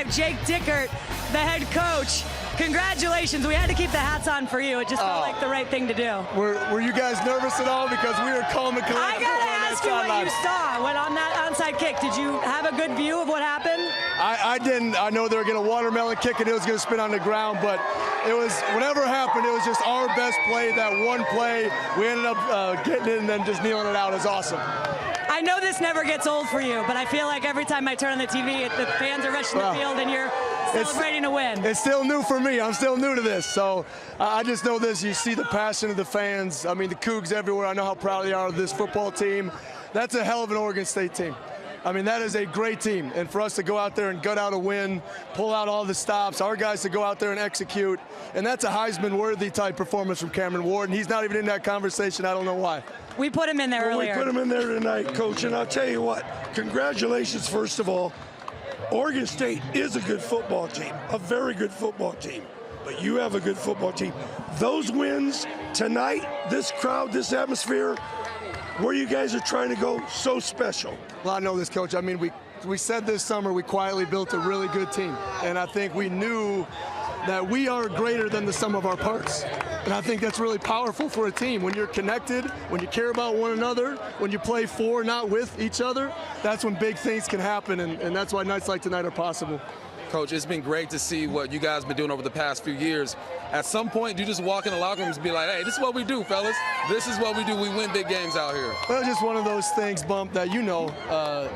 5, Jake Dickert, the head coach. Congratulations. We had to keep the hats on for you. It just felt like the right thing to do. Were you guys nervous at all? Because we were calm and collected. I got to ask you what you saw when on that onside kick. Did you have a good view of what happened? I didn't. I know they were going to watermelon kick and it was going to spin on the ground, but it was, whatever happened, it was just our best play, that one play. We ended up getting it and then just kneeling it out. It was awesome. I know this never gets old for you, but I feel like every time I turn on the TV, the fans are rushing the field and you're celebrating a win. It's still new for me. I'm still new to this. So I just know this. You see the passion of the fans. I mean, the Cougs everywhere. I know how proud they are of this football team. That's a hell of an Oregon State team. I mean, that is a great team. And for us to go out there and gut out a win, pull out all the stops, our guys to go out there and execute, and that's a Heisman-worthy type performance from Cameron Ward, and he's not even in that conversation. I don't know why. We put him in there earlier. We put him in there tonight, Coach, and I'll tell you what, congratulations, first of all. Oregon State is a good football team, a very good football team, but you have a good football team. Those wins tonight, this crowd, this atmosphere, where you guys are trying to go, so special. Well, I know this, Coach. I mean, we said this summer we quietly built a really good team, and I think we knew that we are greater than the sum of our parts. And I think that's really powerful for a team. When you're connected, when you care about one another, when you play for, not with each other, that's when big things can happen, and that's why nights like tonight are possible. Coach, it's been great to see what you guys have been doing over the past few years. At some point, you just walk in the locker rooms and be like, hey, this is what we do, fellas. This is what we do. We win big games out here. Well, just one of those things, Bump, that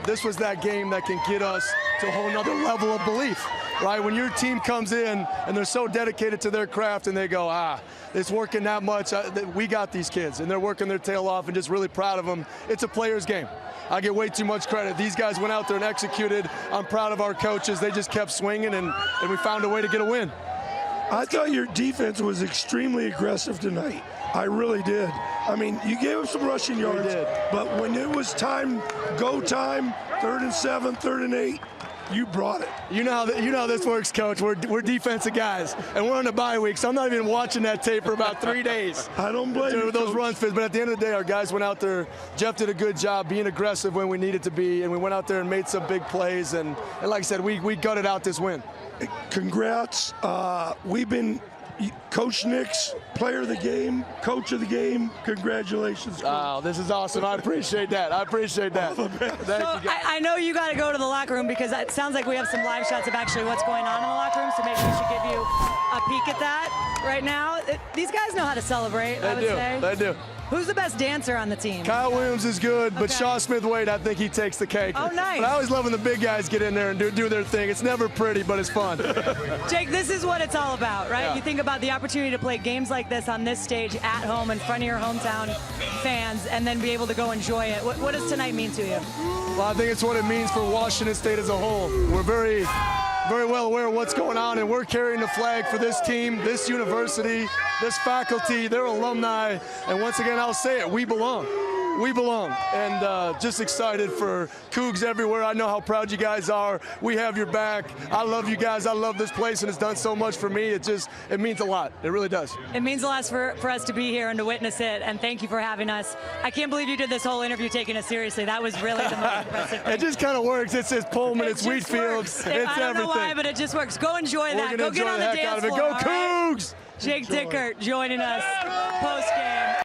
this was that game that can get us to a whole nother level of belief, right? When your team comes in and they're so dedicated to their craft and they go, it's working that much, we got these kids, and they're working their tail off and just really proud of them. It's a player's game. I get way too much credit. These guys went out there and executed. I'm proud of our coaches. They just kept swinging, and we found a way to get a win. I thought your defense was extremely aggressive tonight. I really did. I mean, you gave up some rushing yards, but when it was time, go time, 3rd and 7, 3rd and 8, you brought it. You know how this works, Coach. We're defensive guys, and we're on a bye week, so I'm not even watching that tape for about 3 days. I don't blame you, those Coach. runs fit, but at the end of the day, our guys went out there. Jeff did a good job being aggressive when we needed to be, and we went out there and made some big plays, and like I said, we gutted out this win. Congrats. We've been Coach Nick's player of the game, coach of the game. Congratulations, Coach. Oh, this is awesome. I appreciate that. I appreciate that. Thank you, I know you got to go to the locker room because it sounds like we have some live shots of actually what's going on in the locker room, so maybe we should give you a peek at that right now. These guys know how to celebrate, I would say. They do. Who's the best dancer on the team? Kyle Williams is good, but Shaw Smith-Wade, I think he takes the cake. Oh, nice. But I always love when the big guys get in there and do their thing. It's never pretty, but it's fun. Jake, this is what it's all about, right? Yeah. You think about the opportunity to play games like this on this stage at home in front of your hometown fans and then be able to go enjoy it. What does tonight mean to you? Well, I think it's what it means for Washington State as a whole. We're very well aware of what's going on, and we're carrying the flag for this team, this university, this faculty, their alumni, and once again, I'll say it, we belong. We belong, and just excited for Cougs everywhere. I know how proud you guys are. We have your back. I love you guys. I love this place, and it's done so much for me. It means a lot. It really does. It means a lot for us to be here and to witness it, and thank you for having us. I can't believe you did this whole interview taking us seriously. That was really the most impressive thing. It just kind of works. It says Pullman, it's Wheatfield, it's everything. I don't know why, but it just works. Go enjoy that. Go get on the dance floor. Go Cougs! Jake Dickert joining us post